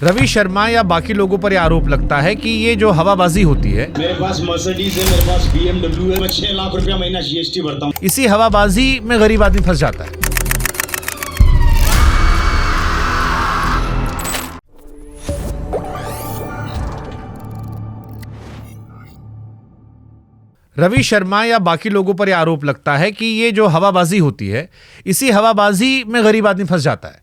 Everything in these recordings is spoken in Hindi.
रवि शर्मा या बाकी लोगों पर यह आरोप लगता है कि ये जो हवाबाजी होती है, मेरे पास मर्सिडीज है, मेरे पास BMW है, मैं 6 लाख रुपया महीना GST भरता हूँ। इसी हवाबाजी में गरीब आदमी फंस जाता है। रवि शर्मा या बाकी लोगों पर यह आरोप लगता है कि ये जो हवाबाजी होती है, इसी हवाबाजी में गरीब आदमी फंस जाता है।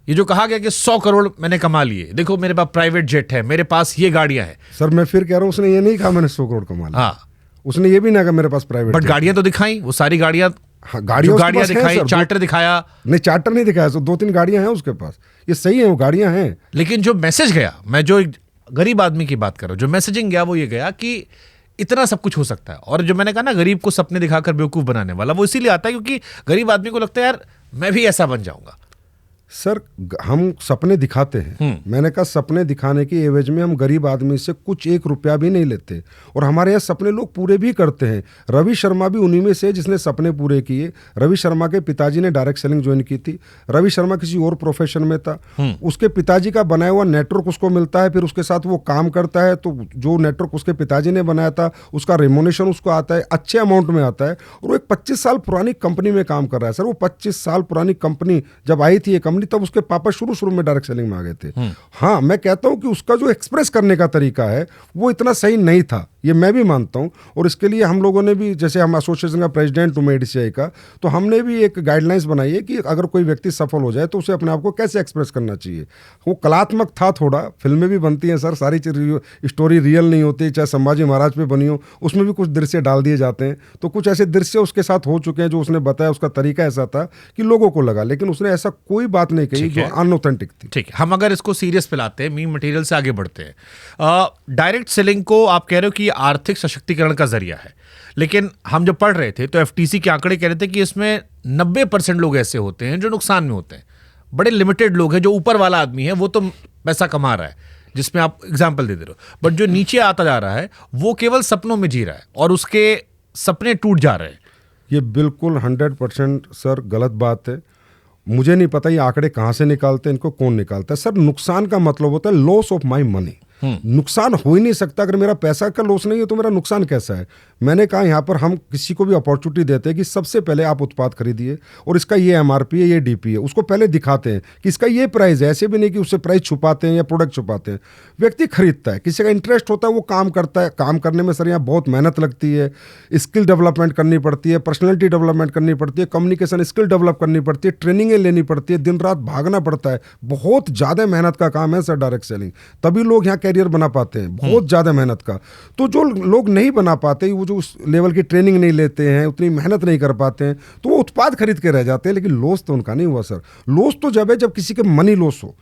ये जो कहा गया कि 100 करोड़ मैंने कमा लिए, देखो मेरे पास प्राइवेट जेट है, मेरे पास ये गाड़ियां हैं। सर मैं फिर कह रहा हूँ, उसने ये नहीं कहा मैंने 100 करोड़ कमा लिया। हाँ, उसने ये भी ना कहा मेरे पास प्राइवेट, बट गाड़ियां तो दिखाई, वो सारी गाड़ियां, हाँ, गाड़ियां दिखाई, चार्टर दिखाया। नहीं, चार्टर नहीं दिखाया, 2-3 गाड़ियां हैं उसके पास, ये सही है, वो गाड़ियां हैं। लेकिन जो मैसेज गया, मैं जो गरीब आदमी की बात कर रहा हूं, जो मैसेजिंग गया वो ये गया कि इतना सब कुछ हो सकता है। और जो मैंने कहा ना, गरीब को सपने दिखाकर बेवकूफ बनाने वाला, वो इसीलिए आता है क्योंकि गरीब आदमी को लगता है यार मैं भी ऐसा बन जाऊंगा। सर हम सपने दिखाते हैं, मैंने कहा सपने दिखाने की एवज में हम गरीब आदमी से कुछ 1 रुपया भी नहीं लेते, और हमारे यहाँ सपने लोग पूरे भी करते हैं। रवि शर्मा भी उन्हीं में से जिसने सपने पूरे किए। रवि शर्मा के पिताजी ने डायरेक्ट सेलिंग ज्वाइन की थी। रवि शर्मा किसी और प्रोफेशन में था, उसके पिताजी का बनाया हुआ नेटवर्क उसको मिलता है, फिर उसके साथ वो काम करता है, तो जो नेटवर्क उसके पिताजी ने बनाया था उसका रेमोनेशन उसको आता है, अच्छे अमाउंट में आता है, और वो एक 25 साल पुरानी कंपनी में काम कर रहा है। सर वो 25 साल पुरानी कंपनी जब आई थी ये कंपनी, तब उसके पापा शुरू में डायरेक्ट सेलिंग में आ गए थे। हाँ, मैं कहता हूं कि उसका जो एक्सप्रेस करने का तरीका है वो इतना सही नहीं था, ये मैं भी मानता हूं। और इसके लिए हम लोगों ने भी, जैसे हम एसोसिएशन का प्रेसिडेंट हूं ADCI का, तो हमने भी एक गाइडलाइंस बनाई है कि अगर कोई व्यक्ति सफल हो जाए तो उसे अपने आप को कैसे एक्सप्रेस करना चाहिए। वो कलात्मक था थोड़ा, फिल्में भी बनती हैं सर, सारी स्टोरी रियल नहीं होती, चाहे संभाजी महाराज पे बनी हो, उसमें भी कुछ दृश्य डाल दिए जाते हैं। तो कुछ ऐसे दृश्य उसके साथ हो चुके हैं जो उसने बताया, उसका तरीका ऐसा था कि लोगों को लगा, लेकिन उसने ऐसा कोई बात नहीं कही जो अनऑथेंटिक थी। ठीक है, हम अगर इसको सीरियस पे लाते हैं, मीम मटेरियल से आगे बढ़ते हैं। डायरेक्ट सेलिंग को आप कह रहे हो कि आर्थिक सशक्तिकरण का जरिया है, लेकिन हम जब पढ़ रहे थे तो FTC के आंकड़े कह रहे थे कि इसमें 90% लोग ऐसे होते हैं जो नुकसान में होते हैं। बड़े लिमिटेड लोग हैं, जो ऊपर वाला आदमी है वो तो पैसा कमा रहा है, जिसमें आप एग्जाम्पल दे रहे हो, बट जो नीचे आता जा रहा है वो केवल सपनों में जी रहा है और उसके सपने टूट जा रहे हैं। ये बिल्कुल 100% सर गलत बात है। मुझे नहीं पता ये आंकड़े कहाँ से निकालते हैं, इनको कौन निकालता है। सर नुकसान का मतलब होता है लॉस ऑफ माई मनी। नुकसान हो ही नहीं सकता, अगर मेरा पैसा का लॉस नहीं है तो मेरा नुकसान कैसा है। मैंने कहा यहाँ पर हम किसी को भी अपॉर्चुनिटी देते हैं कि सबसे पहले आप उत्पाद खरीदिए और इसका ये MRP है, ये DP है, उसको पहले दिखाते हैं कि इसका ये प्राइस है। ऐसे भी नहीं कि उससे प्राइस छुपाते हैं या प्रोडक्ट छुपाते हैं। व्यक्ति खरीदता है, किसी का इंटरेस्ट होता है, वो काम करता है। काम करने में सर यहाँ बहुत मेहनत लगती है, स्किल डेवलपमेंट करनी पड़ती है, पर्सनैलिटी डेवलपमेंट करनी पड़ती है, कम्युनिकेशन स्किल डेवलप करनी पड़ती है, ट्रेनिंगें लेनी पड़ती है, दिन रात भागना पड़ता है। बहुत ज़्यादा मेहनत का काम है सर डायरेक्ट सेलिंग, तभी लोग यहाँ कैरियर बना पाते हैं, बहुत ज़्यादा मेहनत का। तो जो लोग नहीं बना पाते, वो जो उस लेवल की ट्रेनिंग नहीं लेते हैं, उतनी मेहनत नहीं कर पाते हैं, तो वो उत्पाद खरीद के रह जाते हैं, लेकिन लॉस तो उनका नहीं हुआ सर। लॉस तो जब है जब किसी के मनी लॉस हो,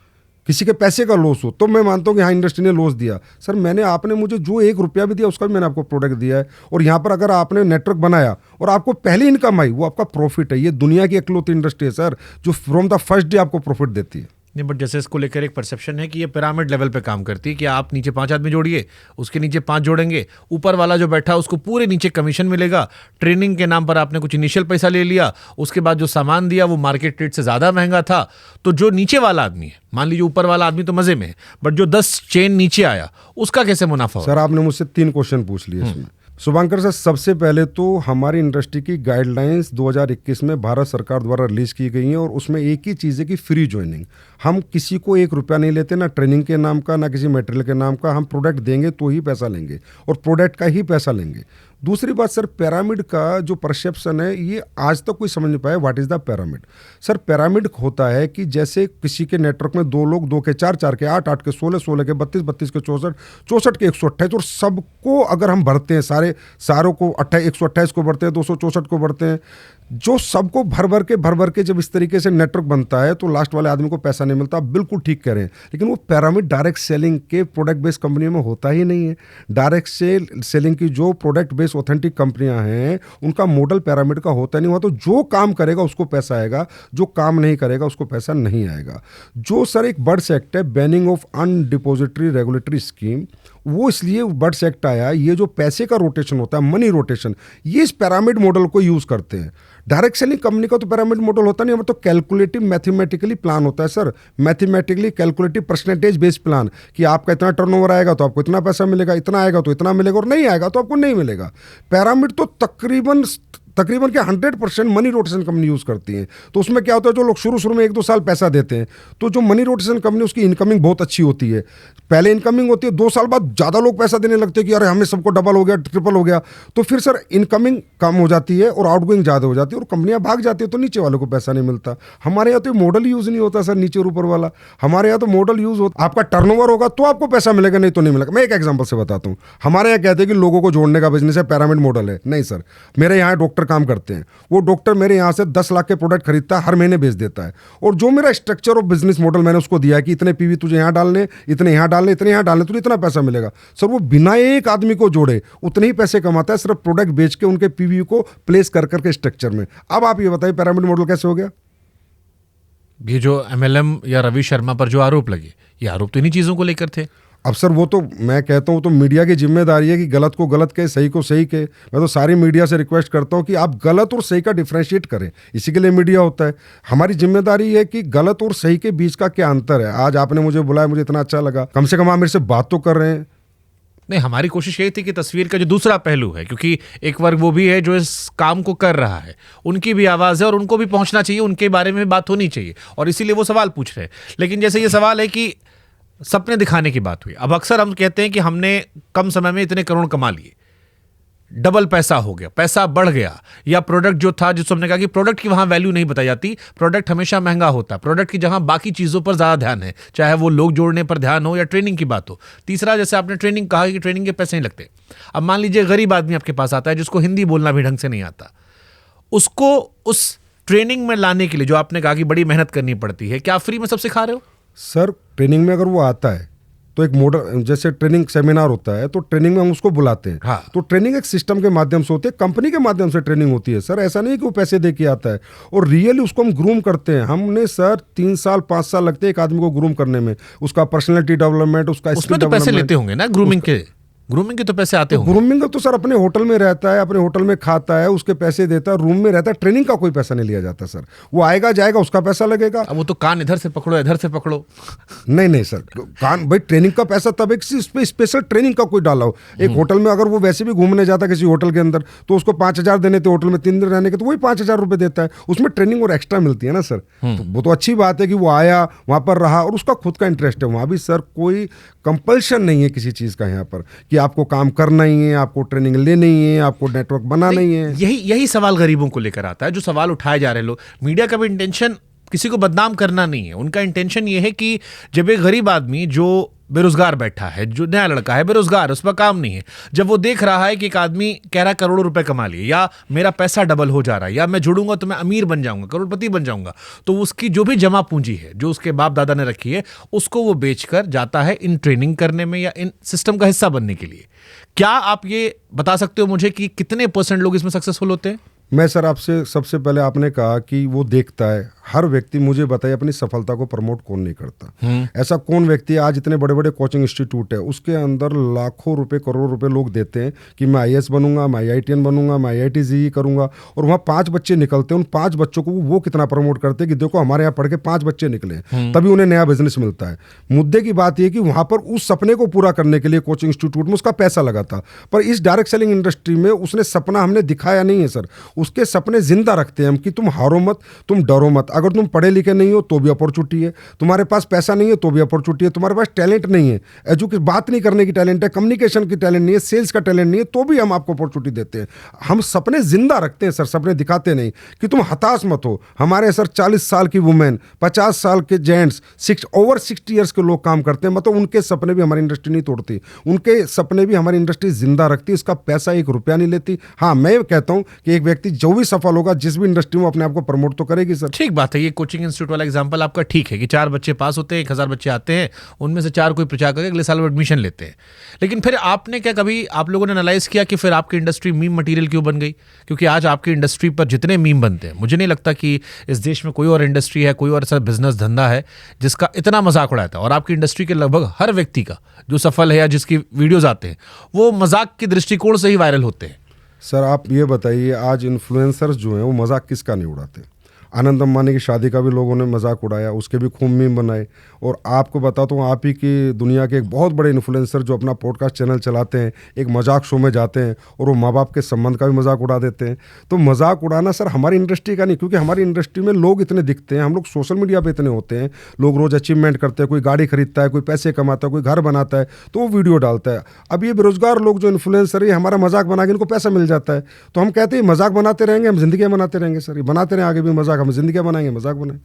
किसी के पैसे का लॉस हो, तो मैं मानता हूँ कि हाँ इंडस्ट्री ने लॉस दिया। सर आपने मुझे जो 1 रुपया भी दिया उसका भी मैंने आपको प्रोडक्ट दिया है, और यहाँ पर अगर आपने नेटवर्क बनाया और आपको पहली इनकम आई, वो आपका प्रॉफिट है। ये दुनिया की इकलौती इंडस्ट्री है सर जो फ्रॉम द फर्स्ट डे आपको प्रॉफिट देती है। नहीं, बट जैसे इसको लेकर एक परसेप्शन है कि ये पिरामिड लेवल पे काम करती है कि आप नीचे 5 आदमी जोड़िए, उसके नीचे 5 जोड़ेंगे, ऊपर वाला जो बैठा है उसको पूरे नीचे कमीशन मिलेगा। ट्रेनिंग के नाम पर आपने कुछ इनिशियल पैसा ले लिया, उसके बाद जो सामान दिया वो मार्केट रेट से ज़्यादा महंगा था, तो जो नीचे वाला आदमी है, मान लीजिए ऊपर वाला आदमी तो मज़े में है, बट जो 10 चेन नीचे आया उसका कैसे मुनाफा? सर आपने मुझसे 3 क्वेश्चन पूछ लिए इसमें। शुभांकर सर, सबसे पहले तो हमारी इंडस्ट्री की गाइडलाइंस 2021 में भारत सरकार द्वारा रिलीज की गई हैं, और उसमें एक ही चीज़ है कि फ्री ज्वाइनिंग। हम किसी को 1 रुपया नहीं लेते, ना ट्रेनिंग के नाम का, ना किसी मटेरियल के नाम का। हम प्रोडक्ट देंगे तो ही पैसा लेंगे, और प्रोडक्ट का ही पैसा लेंगे। दूसरी बात सर, पिरामिड का जो परसेप्शन है, ये आज तक कोई समझ नहीं पाया what is the pyramid. Sir pyramid होता है कि जैसे किसी के नेटवर्क में 2 लोग, 2 के 4, 4 के 8, 8 के 16, 16 के 32, 32 के 64, 64 के 128, और सबको अगर हम भरते हैं, सारों को 128 को भरते हैं, 264 को भरते हैं, जो सबको भर भर के जब इस तरीके से नेटवर्क बनता है तो लास्ट वाले आदमी को पैसा नहीं मिलता। बिल्कुल ठीक कह रहे हैं, लेकिन वो पिरामिड डायरेक्ट सेलिंग के प्रोडक्ट बेस्ड कंपनियों में होता ही नहीं है। डायरेक्ट सेलिंग की जो प्रोडक्ट बेस्ड ऑथेंटिक कंपनियां हैं, उनका मॉडल पिरामिड का होता नहीं हुआ। तो जो काम करेगा उसको पैसा आएगा, जो काम नहीं करेगा उसको पैसा नहीं आएगा। जो सर एक बर्ड्स एक्ट है, बैनिंग ऑफ अनडिपोजिटरी रेगुलेटरी स्कीम, वो इसलिए बर्ड्स एक्ट आया, ये जो पैसे का रोटेशन होता है, मनी रोटेशन, ये इस पिरामिड मॉडल को यूज करते हैं। डायरेक्ट सेलिंग कंपनी का तो पिरामिड मॉडल होता नहीं, हमें तो कैलकुलेटिव मैथमेटिकली प्लान होता है sir, mathematically calculative percentage based plan, कि आपका इतना टर्नओवर आएगा तो आपको इतना पैसा मिलेगा, इतना आएगा तो इतना मिलेगा, और नहीं आएगा तो आपको नहीं मिलेगा। पिरामिड तो तकरीबन क्या 100% मनी रोटेशन कंपनी यूज करती है। तो उसमें क्या होता है, जो लोग शुरू में 1-2 साल पैसा देते हैं, तो जो मनी रोटेशन कंपनी उसकी इनकमिंग बहुत अच्छी होती है, पहले इनकमिंग होती है, 2 साल बाद ज़्यादा लोग पैसा देने लगते हैं कि अरे हमें सबको डबल हो गया, ट्रिपल हो गया, तो फिर सर इनकमिंग कम हो जाती है और आउटगोइंग ज़्यादा हो जाती है और कंपनियां भाग जाती है, तो नीचे वालों को पैसा नहीं मिलता। हमारे यहाँ तो मॉडल यूज़ नहीं होता सर नीचे और ऊपर वाला, हमारे यहाँ तो मॉडल यूज़ होता, आपका टर्नओवर होगा तो आपको पैसा मिलेगा, नहीं तो नहीं मिलेगा। मैं एक एग्जाम्पल से बताता हूँ, हमारे यहाँ कहते हैं कि लोगों को जोड़ने का बिजनेस है, पिरामिड मॉडल है। नहीं सर, मेरे यहाँ डॉक्टर काम करते हैं, वो डॉक्टर मेरे यहाँ से 10 लाख के प्रोडक्ट खरीदता है, हर महीने बेच देता है, और जो मेरा स्ट्रक्चर ऑफ बिजनेस मॉडल मैंने उसको दिया है कि इतने पीवी तुझे यहाँ डालने, इतने यहाँ डालने, इतने यहाँ डालने, तुझे इतना पैसा मिलेगा। सर वो बिना एक आदमी को जोड़े उतने ही पैसे कमाता है, सिर्फ प्रोडक्ट बेच के उनके पीवी को प्लेस कर करके स्ट्रक्चर में। अब आप ये बताइए पिरामिड मॉडल कैसे हो गया? ये जो MLM या रवि शर्मा पर जो आरोप लगे, ये आरोप तो इन्हीं चीजों को लेकर थे। अब सर वो तो मैं कहता हूँ तो मीडिया की जिम्मेदारी है कि गलत को गलत कहे, सही को सही कहे। मैं तो सारी मीडिया से रिक्वेस्ट करता हूँ कि आप गलत और सही का डिफरेंशिएट करें, इसी के लिए मीडिया होता है। हमारी जिम्मेदारी है कि गलत और सही के बीच का क्या अंतर है। आज आपने मुझे बुलाया, मुझे इतना अच्छा लगा, कम से कम आप मेरे से बात तो कर रहे हैं। नहीं, हमारी कोशिश यही थी कि तस्वीर का जो दूसरा पहलू है, क्योंकि एक वर्ग वो भी है जो इस काम को कर रहा है, उनकी भी आवाज़ है और उनको भी पहुंचना चाहिए, उनके बारे में बात होनी चाहिए, और इसीलिए वो सवाल पूछ रहे हैं। लेकिन जैसे ये सवाल है कि सपने दिखाने की बात हुई, अब अक्सर हम कहते हैं कि हमने कम समय में इतने करोड़ कमा लिए, डबल पैसा हो गया, पैसा बढ़ गया, या प्रोडक्ट जो था, जिसको हमने कहा कि प्रोडक्ट की वहां वैल्यू नहीं बताई जाती, प्रोडक्ट हमेशा महंगा होता है, प्रोडक्ट की जहां बाकी चीज़ों पर ज़्यादा ध्यान है, चाहे वो लोग जोड़ने पर ध्यान हो या ट्रेनिंग की बात हो। तीसरा, जैसे आपने ट्रेनिंग कहा कि ट्रेनिंग के पैसे नहीं लगते। अब मान लीजिए गरीब आदमी आपके पास आता है जिसको हिंदी बोलना भी ढंग से नहीं आता, उसको उस ट्रेनिंग में लाने के लिए जो आपने कहा कि बड़ी मेहनत करनी पड़ती है, क्या आप फ्री में सब सिखा रहे हो? सर ट्रेनिंग में अगर वो आता है तो एक मॉडल, जैसे ट्रेनिंग सेमिनार होता है तो ट्रेनिंग में हम उसको बुलाते हैं। हाँ। तो ट्रेनिंग एक सिस्टम के माध्यम से होती है, कंपनी के माध्यम से ट्रेनिंग होती है सर। ऐसा नहीं कि वो पैसे दे के आता है, और रियली उसको हम ग्रूम करते हैं। हमने सर 3 साल 5 साल लगते हैं एक आदमी को ग्रूम करने में, उसका पर्सनैलिटी डेवलपमेंट, उसका स्किल उसमें तो पैसे लेते होंगे ना ग्रूमिंग के? ग्रूमिंग के तो पैसे आते होंगे। ग्रूमिंग का तो सर अपने होटल में रहता है, अपने होटल में खाता है, उसके पैसे देता है, रूम में रहता है, ट्रेनिंग का कोई पैसा नहीं लिया जाता सर। वो आएगा जाएगा, उसका पैसा लगेगा। अब वो तो कान इधर से पकड़ो, इधर से पकड़ो। नहीं सर, कान भाई ट्रेनिंग का पैसा तब एक स्पेशल ट्रेनिंग का कोई डाला हो। एक होटल में अगर वो वैसे भी घूमने जाता किसी होटल के अंदर, तो उसको 5,000 देने थे, होटल में 3 दिन रहने के, तो वही 5,000 रुपये देता है, उसमें ट्रेनिंग और एक्स्ट्रा मिलती है ना सर। तो वो तो अच्छी बात है कि वो आया, वहाँ पर रहा और उसका खुद का इंटरेस्ट है। वहाँ भी सर कोई कंपल्शन नहीं है किसी चीज़ का यहाँ पर कि आपको काम करना ही है, आपको ट्रेनिंग लेनी है, आपको नेटवर्क बनाना ही है। यही सवाल गरीबों को लेकर आता है, जो सवाल उठाए जा रहे हैं लोग। मीडिया का भी इंटेंशन किसी को बदनाम करना नहीं है, उनका इंटेंशन ये है कि जब एक गरीब आदमी जो बेरोजगार बैठा है, जो नया लड़का है बेरोजगार, उस पर काम नहीं है, जब वो देख रहा है कि एक आदमी कह रहा है करोड़ों रुपए कमा लिए, या मेरा पैसा डबल हो जा रहा है, या मैं जुड़ूंगा तो मैं अमीर बन जाऊंगा, करोड़पति बन जाऊंगा, तो उसकी जो भी जमा पूंजी है जो उसके बाप दादा ने रखी है, उसको वो बेचकर जाता है इन ट्रेनिंग करने में या इन सिस्टम का हिस्सा बनने के लिए। क्या आप ये बता सकते हो मुझे कि कितने % लोग इसमें सक्सेसफुल होते हैं? मैं सर आपसे सबसे पहले, आपने कहा कि वो देखता है, हर व्यक्ति मुझे बताइए अपनी सफलता को प्रमोट कौन नहीं करता? ऐसा कौन व्यक्ति है? आज इतने बड़े बड़े कोचिंग इंस्टीट्यूट है, उसके अंदर लाखों रुपए करोड़ों रुपए लोग देते हैं कि मैं IAS बनूंगा, मैं IITian बनूंगा, मैं IIT JEE करूंगा, और वहाँ 5 बच्चे निकलते हैं। उन 5 बच्चों को वो कितना प्रमोट करते हैं कि देखो हमारे यहाँ पढ़ के 5 बच्चे निकले, तभी उन्हें नया बिजनेस मिलता है। मुद्दे की बात यह कि वहाँ पर उस सपने को पूरा करने के लिए कोचिंग इंस्टीट्यूट में उसका पैसा लगा था, पर इस डायरेक्ट सेलिंग इंडस्ट्री में उसने सपना हमने दिखाया नहीं है सर। उसके सपने जिंदा रखते हैं हम कि तुम हारो मत, तुम डरो मत। अगर तुम पढ़े लिखे नहीं हो तो भी अपॉर्चुनिटी है, तुम्हारे पास पैसा नहीं है तो भी अपॉर्चुनिटी है, तुम्हारे पास टैलेंट नहीं है, एजुकेशन बात नहीं करने की टैलेंट है, कम्युनिकेशन की टैलेंट नहीं है, सेल्स का टैलेंट नहीं है, तो भी हम आपको अपॉर्चुनिटी देते हैं। हम सपने जिंदा रखते हैं सर, सपने दिखाते नहीं कि तुम हताश मत हो। हमारे सर 40 साल की वुमेन, 50 साल के जेंट्स, ओवर 60 ईयर्स के लोग काम करते हैं, मतलब उनके सपने भी हमारी इंडस्ट्री नहीं तोड़ती, उनके सपने भी हमारी इंडस्ट्री जिंदा रखती है। इसका पैसा 1 रुपया नहीं लेती। हाँ, मैं कहता हूं कि एक व्यक्ति व्यक्ति जो भी सफल होगा जिस भी इंडस्ट्री में अपने आप को प्रमोट तो करेगी सर। ठीक बात है, ये कोचिंग इंस्टीट्यूट वाला एग्जांपल आपका ठीक है कि 4 बच्चे पास होते हैं, 1000 बच्चे आते हैं, उनमें से 4 कोई प्रचार करके अगले साल वो एडमिशन लेते हैं। लेकिन फिर आपने क्या कभी आप लोगों ने एनालाइज किया कि फिर आपकी इंडस्ट्री मीम मटेरियल क्यों बन गई? क्योंकि आज आपकी इंडस्ट्री पर जितने मीम बनते हैं, मुझे नहीं लगता कि इस देश में कोई और इंडस्ट्री है, कोई और ऐसा बिजनेस धंधा है जिसका इतना मजाक उड़ाता है। और आपकी इंडस्ट्री के लगभग हर व्यक्ति का जो सफल है या जिसकी वीडियोज आते हैं वो मजाक के दृष्टिकोण से ही वायरल होते हैं। सर आप ये बताइए, आज इन्फ्लुएंसर्स जो हैं वो मजाक किसका नहीं उड़ाते? आनंद अंबानी की शादी का भी लोगों ने मजाक उड़ाया, उसके भी खूब मीम बनाए। और आपको बताता हूँ, आप ही की दुनिया के एक बहुत बड़े इन्फ्लुएंसर जो अपना पॉडकास्ट चैनल चलाते हैं, एक मजाक शो में जाते हैं और वो माँ बाप के संबंध का भी मजाक उड़ा देते हैं। तो मजाक उड़ाना सर हमारी इंडस्ट्री का नहीं, क्योंकि हमारी इंडस्ट्री में लोग इतने दिखते हैं, हम लोग सोशल मीडिया पे इतने होते हैं, लोग रोज़ अचीवमेंट करते हैं, कोई गाड़ी खरीदता है, कोई पैसे कमाता है, कोई घर बनाता है तो वो वीडियो डालता है। अब ये बेरोजगार लोग जो इन्फ्लुएंसर है, हमारा मजाक बना के इनको पैसा मिल जाता है, तो हम कहते हैं मजाक बनाते रहेंगे, हम जिंदगी बनाते रहेंगे। सर ये बनाते रहें आगे भी मजाक, हम जिंदगी बनाएंगे, मजाक बनाएं।